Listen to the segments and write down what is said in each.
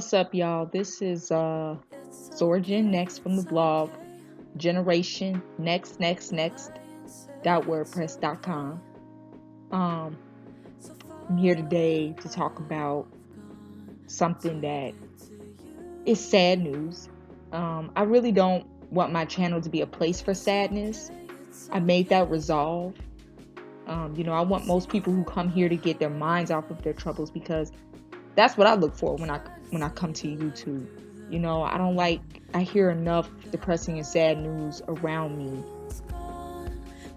What's up, y'all? This is Zorgen Next from the blog Generation Next .wordpress.com. Um, I'm here today to talk about something that is sad news. I really don't want my channel to be a place for sadness. I made that resolve. I want most people who come here to get their minds off of their troubles because that's what I look for when I come to YouTube. I hear enough depressing and sad news around me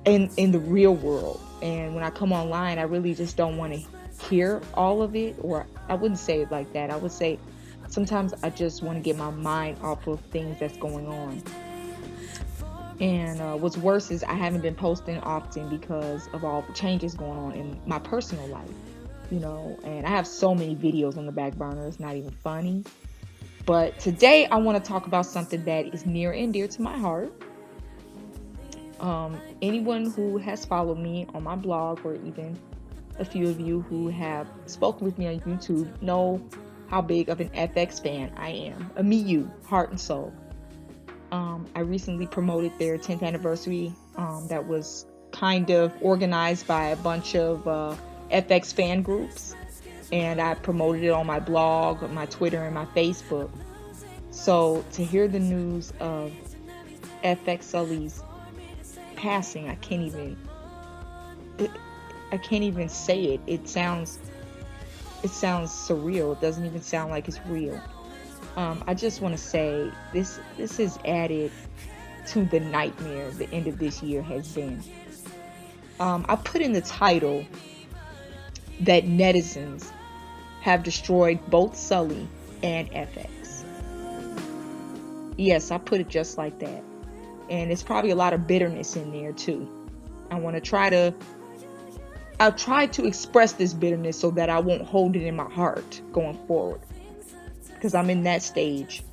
in the real world. And when I come online, I really just don't want to hear all of it. Or I wouldn't say it like that. I would say sometimes I just want to get my mind off of things that's going on. And what's worse is I haven't been posting often because of all the changes going on in my personal life. And I have so many videos on the back burner, it's not even funny. But today I want to talk about something that is near and dear to my heart. Anyone who has followed me on my blog, or even a few of you who have spoken with me on YouTube, know how big of an FX fan I am. A MIU, heart and soul. I recently promoted their 10th anniversary that was kind of organized by a bunch of FX fan groups, and I promoted it on my blog, my Twitter, and my Facebook. So to hear the news of FX Sully's passing, I can't even say it. It sounds surreal. It doesn't even sound like it's real. I just want to say this has added to the nightmare the end of this year has been. I put in the title that netizens have destroyed both Sully and FX. Yes, I put it just like that. And it's probably a lot of bitterness in there too. I'll try to express this bitterness so that I won't hold it in my heart going forward. Because I'm in that stage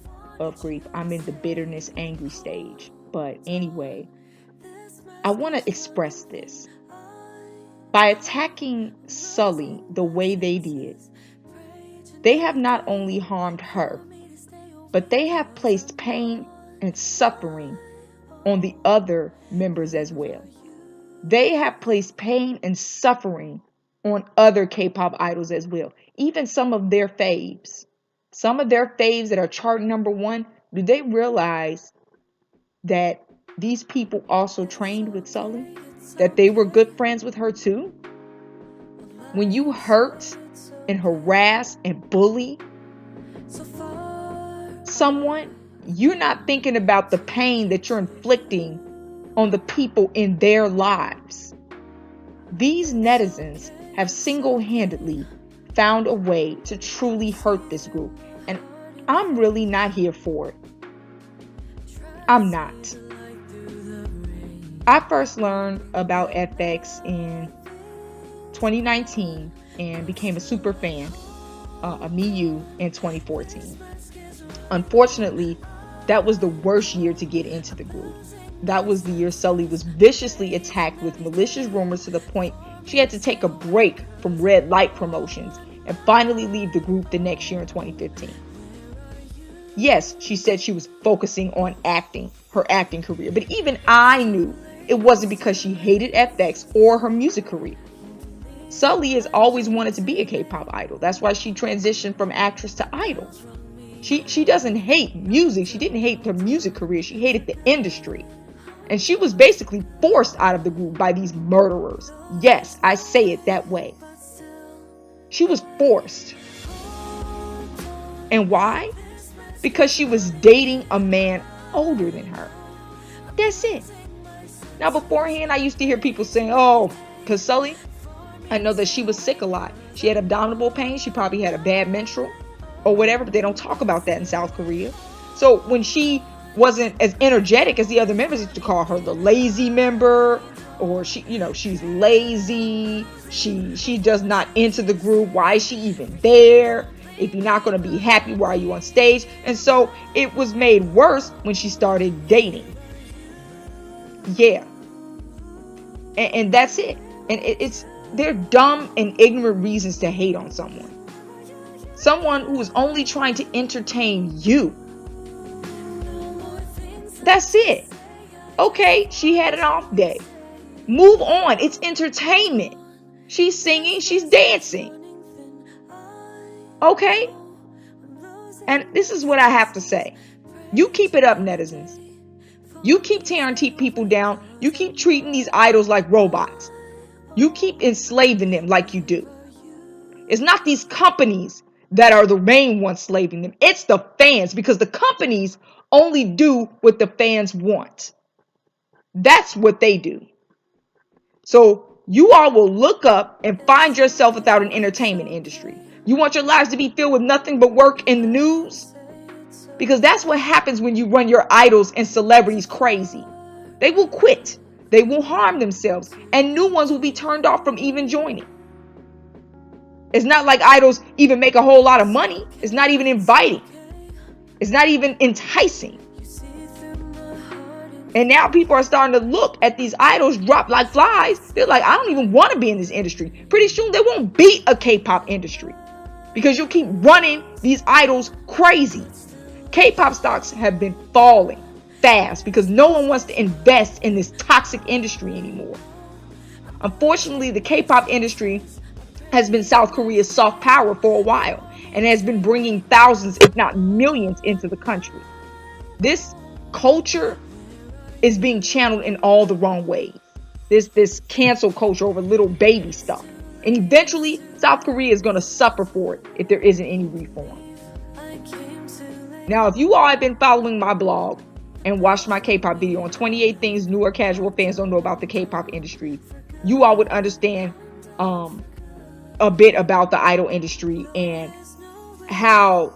of grief. I'm in the bitterness, angry stage. But anyway, I want to express this. By attacking Sully the way they did, they have not only harmed her, but they have placed pain and suffering on the other members as well. They have placed pain and suffering on other K-pop idols as well. Even some of their faves. Some of their faves that are chart number 1, do they realize that these people also trained with Sully? That they were good friends with her too? When you hurt and harass and bully someone, you're not thinking about the pain that you're inflicting on the people in their lives. These netizens have single-handedly found a way to truly hurt this group, and I'm really not here for it. I'm not. I first learned about FX in 2019 and became a super fan of MIU in 2014. Unfortunately, that was the worst year to get into the group. That was the year Sully was viciously attacked with malicious rumors to the point she had to take a break from red light promotions and finally leave the group the next year in 2015. Yes, she said she was focusing on acting, her acting career, but even I knew it wasn't because she hated FX or her music career. Sully has always wanted to be a K-pop idol. That's why she transitioned from actress to idol. She doesn't hate music. She didn't hate her music career. She hated the industry. And she was basically forced out of the group by these murderers. Yes, I say it that way. She was forced. And why? Because she was dating a man older than her. That's it. Now, beforehand, I used to hear people saying, oh, because Sully, I know that she was sick a lot. She had abdominal pain. She probably had a bad menstrual or whatever, but they don't talk about that in South Korea. So when she wasn't as energetic as the other members, used to call her the lazy member, or she's lazy. She does not enter the group. Why is she even there? If you're not going to be happy, why are you on stage? And so it was made worse when she started dating. Yeah. And that's it. And they're dumb and ignorant reasons to hate on someone. someone who is only trying to entertain you. That's it. Okay, she had an off day. Move on. It's entertainment. She's singing, she's dancing. Okay? And this is what I have to say. You keep it up, netizens. You keep tearing people down. You keep treating these idols like robots. You keep enslaving them like you do. It's not these companies that are the main ones slaving them. It's the fans, because the companies only do what the fans want. That's what they do. So you all will look up and find yourself without an entertainment industry. You want your lives to be filled with nothing but work in the news? Because that's what happens when you run your idols and celebrities crazy. They will quit. They will harm themselves. And new ones will be turned off from even joining. It's not like idols even make a whole lot of money. It's not even inviting. It's not even enticing. And now people are starting to look at these idols drop like flies. They're like, I don't even want to be in this industry. Pretty soon there won't be a K-pop industry, because you'll keep running these idols crazy. K-pop stocks have been falling fast because no one wants to invest in this toxic industry anymore. Unfortunately, the K-pop industry has been South Korea's soft power for a while, and has been bringing thousands, if not millions, into the country. This culture is being channeled in all the wrong ways. This cancel culture over little baby stuff. And eventually, South Korea is going to suffer for it if there isn't any reform. Now, if you all have been following my blog and watched my K-pop video on 28 things new or casual fans don't know about the K-pop industry, you all would understand a bit about the idol industry and how,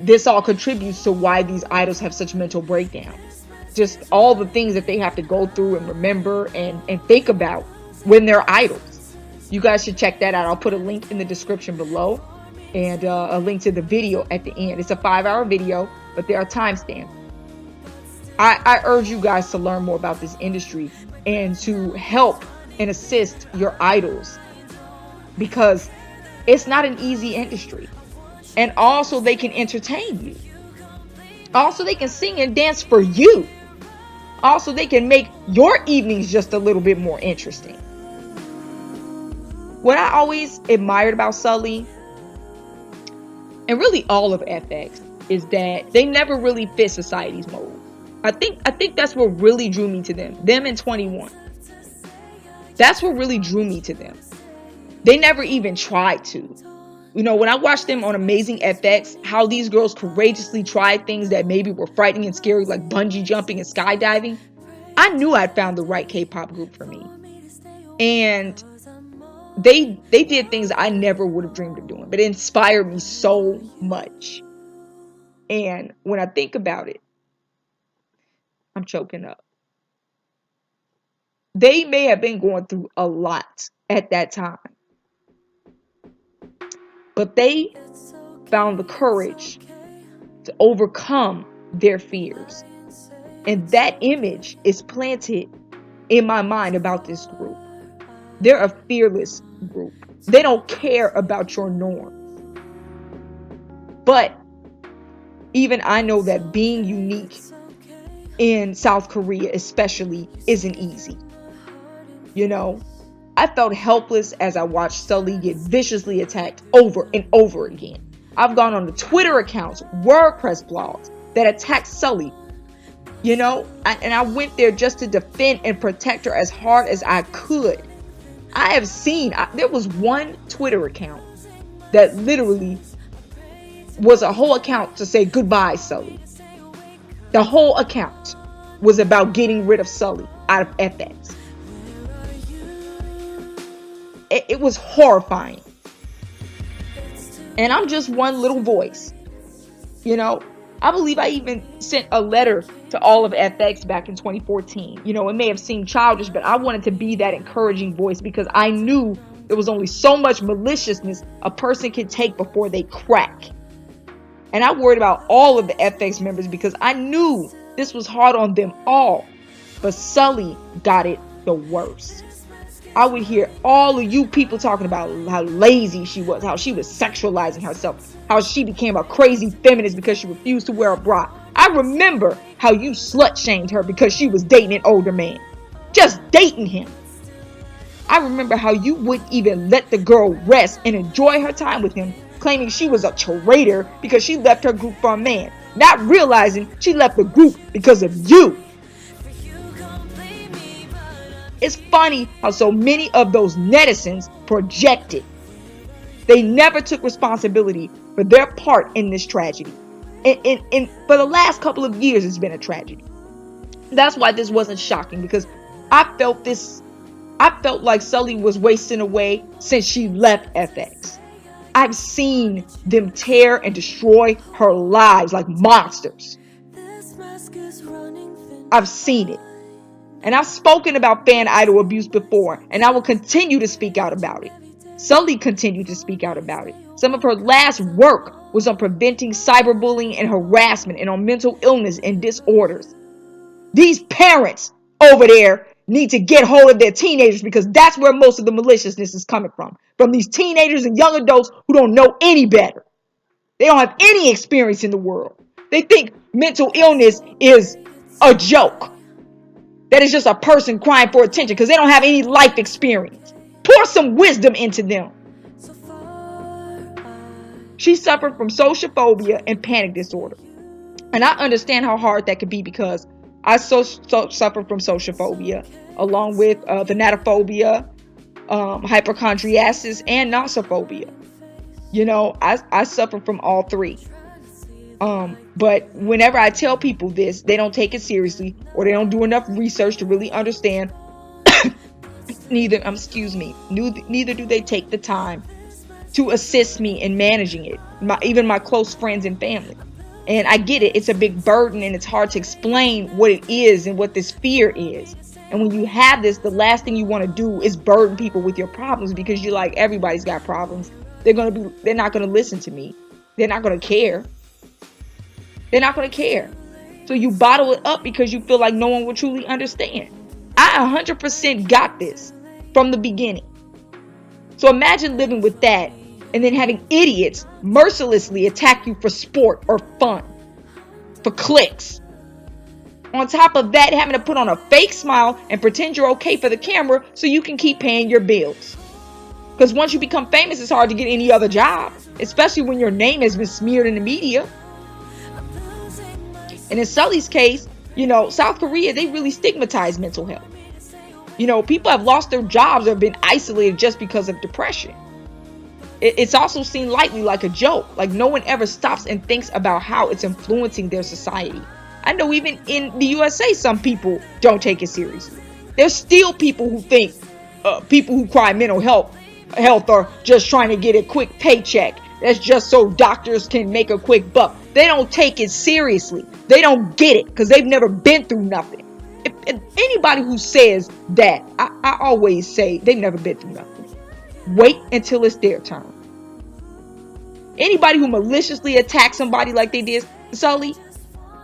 this all contributes to why these idols have such mental breakdowns. Just all the things that they have to go through and remember and think about when they're idols. You guys should check that out. I'll put a link in the description below and a link to the video at the end. It's a 5-hour video, but there are timestamps. I urge you guys to learn more about this industry and to help and assist your idols, because it's not an easy industry. And also they can entertain you. Also they can sing and dance for you. Also they can make your evenings just a little bit more interesting. What I always admired about Sulli, and really all of FX, is that they never really fit society's mold. I think that's what really drew me to them. Them and 21. That's what really drew me to them. They never even tried to. When I watched them on Amazing FX, how these girls courageously tried things that maybe were frightening and scary, like bungee jumping and skydiving, I knew I'd found the right K-pop group for me. And they did things I never would have dreamed of doing, but it inspired me so much. And when I think about it, I'm choking up. They may have been going through a lot at that time, but they found the courage to overcome their fears. And that image is planted in my mind about this group. They're a fearless group. They don't care about your norms. But even I know that being unique in South Korea especially isn't easy. I felt helpless as I watched Sulli get viciously attacked over and over again. I've gone on the Twitter accounts, WordPress blogs that attacked Sulli, and I went there just to defend and protect her as hard as I could. I have seen, there was one Twitter account that literally was a whole account to say goodbye, Sulli. The whole account was about getting rid of Sulli out of FX. It was horrifying. And I'm just one little voice. I believe I even sent a letter to all of FX back in 2014. It may have seemed childish, but I wanted to be that encouraging voice, because I knew there was only so much maliciousness a person can take before they crack. And I worried about all of the FX members because I knew this was hard on them all. But Sulli got it the worst. I would hear all of you people talking about how lazy she was, how she was sexualizing herself, how she became a crazy feminist because she refused to wear a bra. I remember how you slut shamed her because she was dating an older man. Just dating him. I remember how you wouldn't even let the girl rest and enjoy her time with him, claiming she was a traitor because she left her group for a man, not realizing she left the group because of you. It's funny how so many of those netizens projected. They never took responsibility for their part in this tragedy. And for the last couple of years, it's been a tragedy. That's why this wasn't shocking, because I felt like Sully was wasting away since she left FX. I've seen them tear and destroy her lives like monsters. I've seen it. And I've spoken about fan idol abuse before, and I will continue to speak out about it. Sully continued to speak out about it. Some of her last work was on preventing cyberbullying and harassment and on mental illness and disorders. These parents over there need to get hold of their teenagers, because that's where most of the maliciousness is coming from these teenagers and young adults who don't know any better. They don't have any experience in the world. They think mental illness is a joke. That is just a person crying for attention because they don't have any life experience. Pour some wisdom into them. She suffered from social phobia and panic disorder. And I understand how hard that could be, because I suffered from social phobia along with thanatophobia, hypochondriasis, and nossophobia. I suffer from all three. But whenever I tell people this, they don't take it seriously, or they don't do enough research to really understand. Neither do they take the time to assist me in managing it. Even my close friends and family. And I get it. It's a big burden, and it's hard to explain what it is and what this fear is. And when you have this, the last thing you want to do is burden people with your problems, because you're like, everybody's got problems. They're not going to listen to me. They're not going to care. They're not going to care. So you bottle it up because you feel like no one will truly understand. I 100% got this from the beginning. So imagine living with that and then having idiots mercilessly attack you for sport or fun, for clicks. On top of that, having to put on a fake smile and pretend you're okay for the camera so you can keep paying your bills. Because once you become famous, it's hard to get any other job, especially when your name has been smeared in the media. And in Sully's case, South Korea, they really stigmatize mental health. People have lost their jobs or been isolated just because of depression. It's also seen lightly, like a joke. Like no one ever stops and thinks about how it's influencing their society. I know even in the USA, some people don't take it seriously. There's still people who think people who cry mental health are just trying to get a quick paycheck. That's just so doctors can make a quick buck. They don't take it seriously. They don't get it because they've never been through nothing. If anybody who says that, I always say they've never been through nothing. Wait until it's their turn. Anybody who maliciously attacks somebody like they did Sully,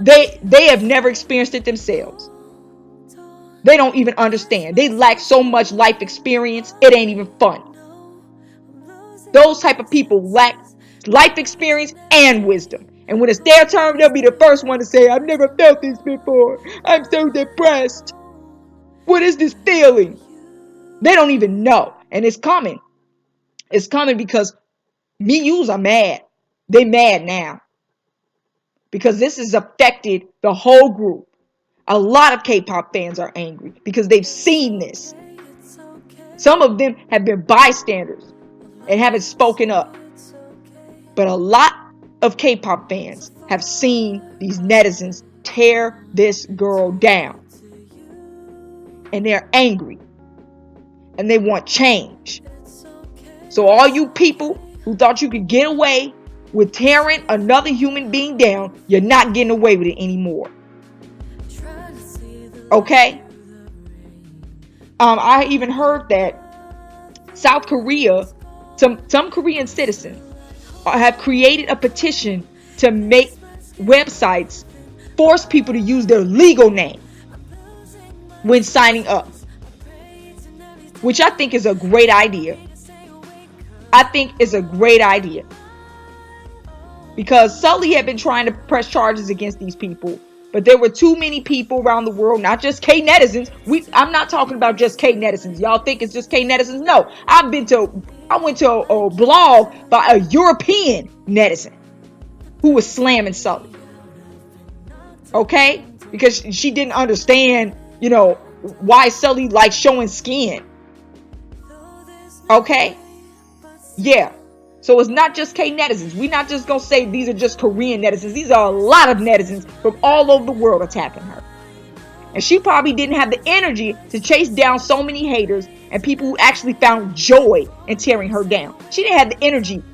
they have never experienced it themselves. They don't even understand. They lack so much life experience, it ain't even funny. Those type of people lack life experience and wisdom. And when it's their turn, they'll be the first one to say, I've never felt this before. I'm so depressed. What is this feeling? They don't even know. And it's coming. It's coming because me yous are mad. They mad now. Because this has affected the whole group. A lot of K-pop fans are angry because they've seen this. Some of them have been bystanders and haven't spoken up. But a lot of K-pop fans have seen these netizens tear this girl down. And they're angry. And they want change. So all you people who thought you could get away with tearing another human being down, you're not getting away with it anymore. Okay? I even heard that South Korea, some Korean citizens have created a petition to make websites force people to use their legal name when signing up. which I think is a great idea. I think is a great idea. Because Sully had been trying to press charges against these people, but there were too many people around the world, not just K-netizens. I'm not talking about just K-netizens. Y'all think it's just K-netizens? No, I went to a blog by a European netizen who was slamming Sully. Okay? Because she didn't understand, why Sully likes showing skin. Okay? Yeah. So it's not just K-netizens. We're not just going to say these are just Korean netizens. These are a lot of netizens from all over the world attacking her. And she probably didn't have the energy to chase down so many haters and people who actually found joy in tearing her down. She didn't have the energy.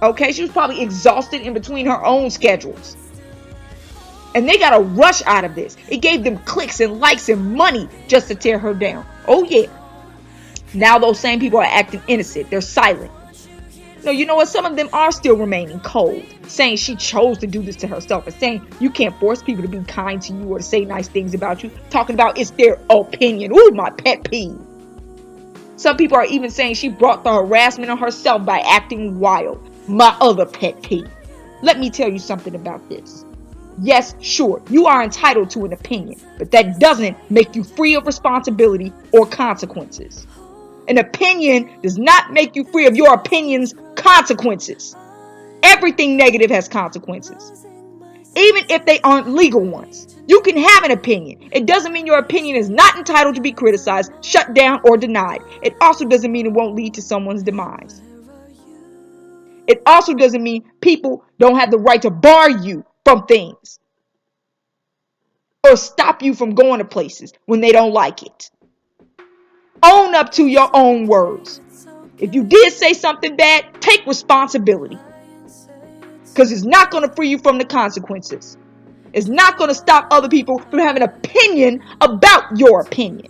Okay? She was probably exhausted in between her own schedules. And they got a rush out of this. It gave them clicks and likes and money just to tear her down. Oh, yeah. Now those same people are acting innocent. They're silent. No, you know what? Some of them are still remaining cold, saying she chose to do this to herself, and saying you can't force people to be kind to you or to say nice things about you. Talking about it's their opinion. Ooh, my pet peeve. Some people are even saying she brought the harassment on herself by acting wild. My other pet peeve. Let me tell you something about this. Yes, sure, you are entitled to an opinion, but that doesn't make you free of responsibility or consequences. An opinion does not make you free of your opinion's consequences. Everything negative has consequences, even if they aren't legal ones. You can have an opinion. It doesn't mean your opinion is not entitled to be criticized, shut down, or denied. It also doesn't mean it won't lead to someone's demise. It also doesn't mean people don't have the right to bar you from things or stop you from going to places when they don't like it. Own up to your own words. If you did say something bad, take responsibility. Because it's not going to free you from the consequences. It's not going to stop other people from having an opinion about your opinion.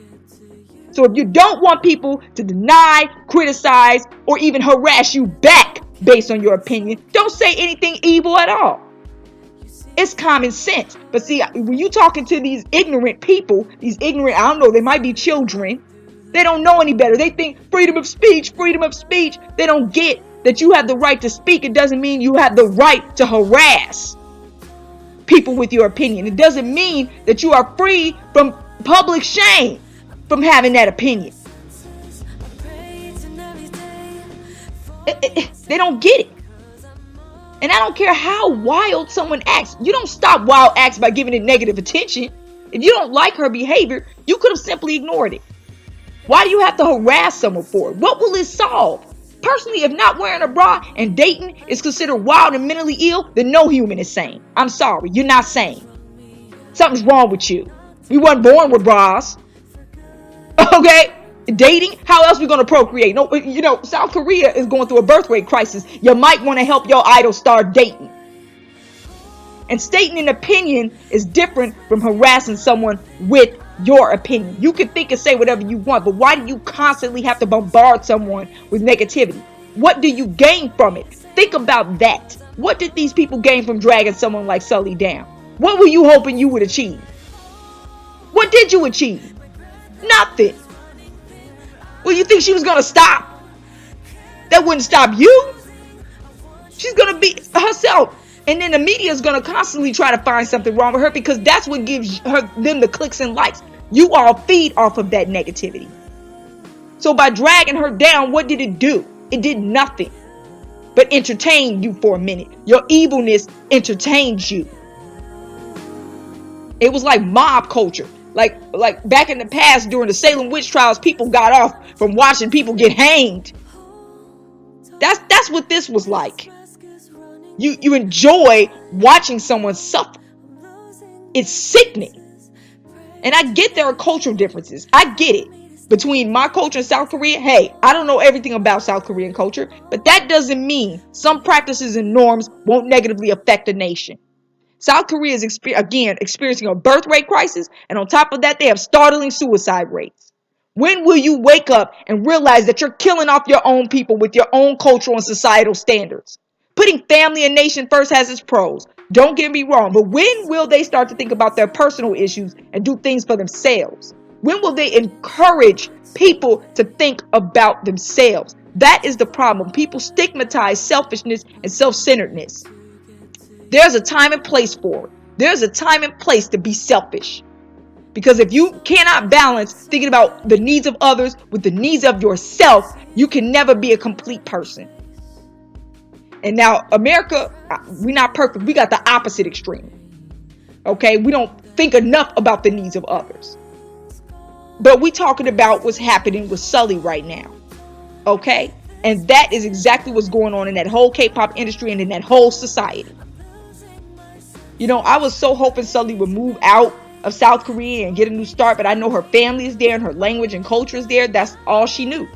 So if you don't want people to deny, criticize, or even harass you back based on your opinion, don't say anything evil at all. It's common sense. But see, when you're talking to these ignorant people, I don't know, they might be children. They don't know any better. They think freedom of speech. They don't get that you have the right to speak. It doesn't mean you have the right to harass people with your opinion. It doesn't mean that you are free from public shame from having that opinion. They don't get it. And I don't care how wild someone acts. You don't stop wild acts by giving it negative attention. If you don't like her behavior, you could have simply ignored it. Why do you have to harass someone for it? What will it solve? Personally, if not wearing a bra and dating is considered wild and mentally ill, then no human is sane. I'm sorry, you're not sane. Something's wrong with you. We weren't born with bras. Okay? Dating? How else are we going to procreate? No, South Korea is going through a birth rate crisis. You might want to help your idol start dating. And stating an opinion is different from harassing someone with your opinion. You can think and say whatever you want, but why do you constantly have to bombard someone with negativity? What do you gain from it? Think about that. What did these people gain from dragging someone like Sully down? What were you hoping you would achieve? What did you achieve? Nothing. Well, you think she was going to stop? That wouldn't stop you. She's going to be herself. And then the media is going to constantly try to find something wrong with her because that's what gives them the clicks and likes. You all feed off of that negativity. So by dragging her down, what did it do? It did nothing but entertain you for a minute. Your evilness entertained you. It was like mob culture. Like back in the past during the Salem witch trials, people got off from watching people get hanged. That's what this was like. You enjoy watching someone suffer. It's sickening. And I get there are cultural differences. I get it. Between my culture and South Korea, hey, I don't know everything about South Korean culture, but that doesn't mean some practices and norms won't negatively affect a nation. South Korea is experiencing a birth rate crisis, and on top of that, they have startling suicide rates. When will you wake up and realize that you're killing off your own people with your own cultural and societal standards? Putting family and nation first has its pros. Don't get me wrong, but when will they start to think about their personal issues and do things for themselves? When will they encourage people to think about themselves? That is the problem. People stigmatize selfishness and self-centeredness. There's a time and place for it. There's a time and place to be selfish. Because if you cannot balance thinking about the needs of others with the needs of yourself, you can never be a complete person. And now America, we're not perfect. We got the opposite extreme. Okay, we don't think enough about the needs of others. But we talking about what's happening with Sully right now. Okay, and that is exactly what's going on in that whole K-pop industry and in that whole society. You know, I was so hoping Sully would move out of South Korea and get a new start, but I know her family is there and her language and culture is there. That's all she knew,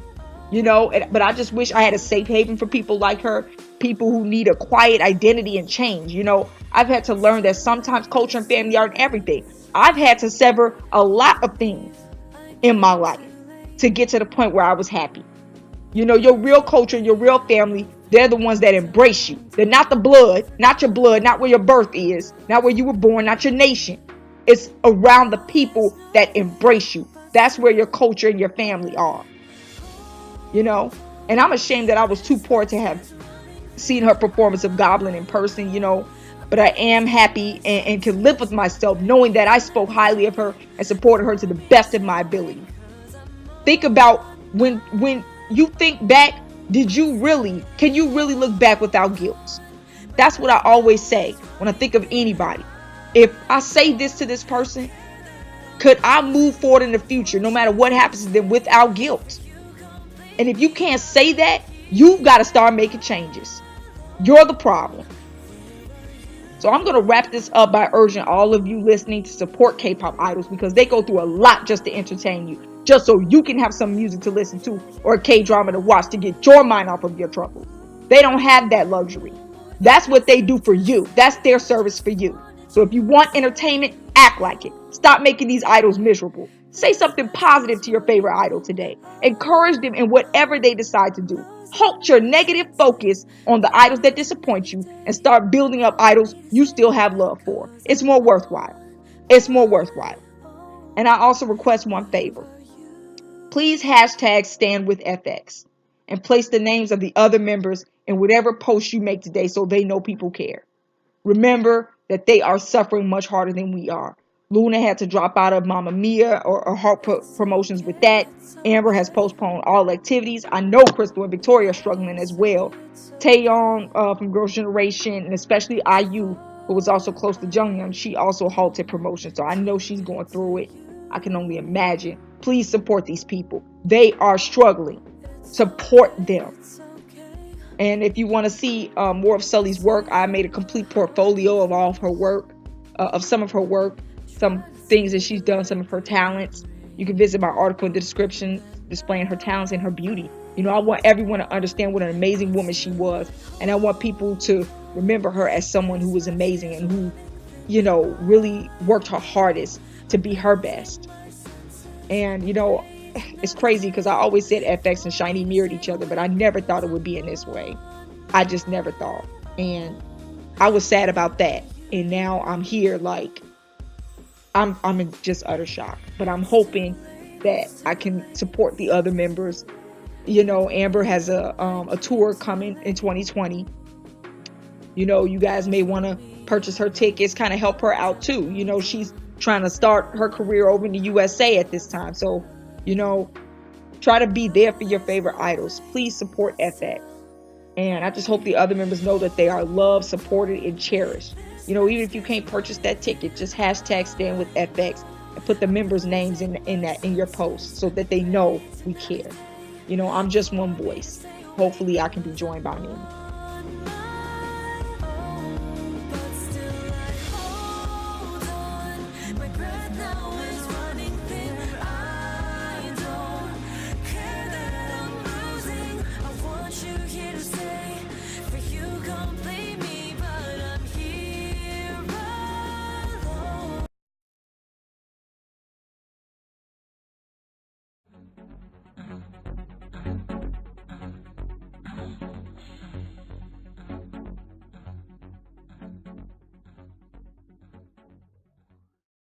you know. But I just wish I had a safe haven for people like her, people who need a quiet identity and change. You know, I've had to learn that sometimes culture and family aren't everything. I've had to sever a lot of things in my life to get to the point where I was happy. You know, your real culture, your real family, they're the ones that embrace you. They're not the blood, not your blood, not where your birth is, not where you were born, not your nation. It's around the people that embrace you. That's where your culture and your family are. You know, and I'm ashamed that I was too poor to have seen her performance of Goblin in person, you know, but I am happy and can live with myself knowing that I spoke highly of her and supported her to the best of my ability. Think about when you think back, can you really look back without guilt? That's what I always say when I think of anybody. If I say this to this person, could I move forward in the future no matter what happens to them without guilt? And if you can't say that, you've got to start making changes. You're the problem. So I'm going to wrap this up by urging all of you listening to support K-pop idols, because they go through a lot just to entertain you, just so you can have some music to listen to or a K-drama to watch to get your mind off of your troubles. They don't have that luxury. That's what they do for you. That's their service for you. So if you want entertainment, act like it. Stop making these idols miserable. Say something positive to your favorite idol today. Encourage them in whatever they decide to do. Halt your negative focus on the idols that disappoint you and start building up idols you still have love for. It's more worthwhile. It's more worthwhile. And I also request one favor. Please hashtag #StandWithFX and place the names of the other members in whatever post you make today so they know people care. Remember that they are suffering much harder than we are. Luna had to drop out of Mamma Mia or Heart promotions with that. Amber has postponed all activities. I know Crystal and Victoria are struggling as well. Taeyong from Girls' Generation, and especially IU, who was also close to Junghyun, she also halted promotion. So I know she's going through it. I can only imagine. Please support these people. They are struggling. Support them. And if you want to see more of Sully's work, I made a complete portfolio of all of her work, of some of her work, some things that she's done, some of her talents. You can visit my article in the description displaying her talents and her beauty. You know, I want everyone to understand what an amazing woman she was. And I want people to remember her as someone who was amazing and who, you know, really worked her hardest to be her best. And, you know, it's crazy because I always said FX and SHINee mirrored each other, but I never thought it would be in this way. I just never thought. And I was sad about that. And now I'm here like, I'm in just utter shock. But I'm hoping that I can support the other members. You know, Amber has a tour coming in 2020. You know, you guys may want to purchase her tickets, kind of help her out too. You know, she's trying to start her career over in the USA at this time. So, you know, try to be there for your favorite idols. Please support FX. And I just hope the other members know that they are loved, supported, and cherished. You know, even if you can't purchase that ticket, just hashtag #StandWithFX and put the members' names in your post so that they know we care. You know, I'm just one voice. Hopefully I can be joined by many.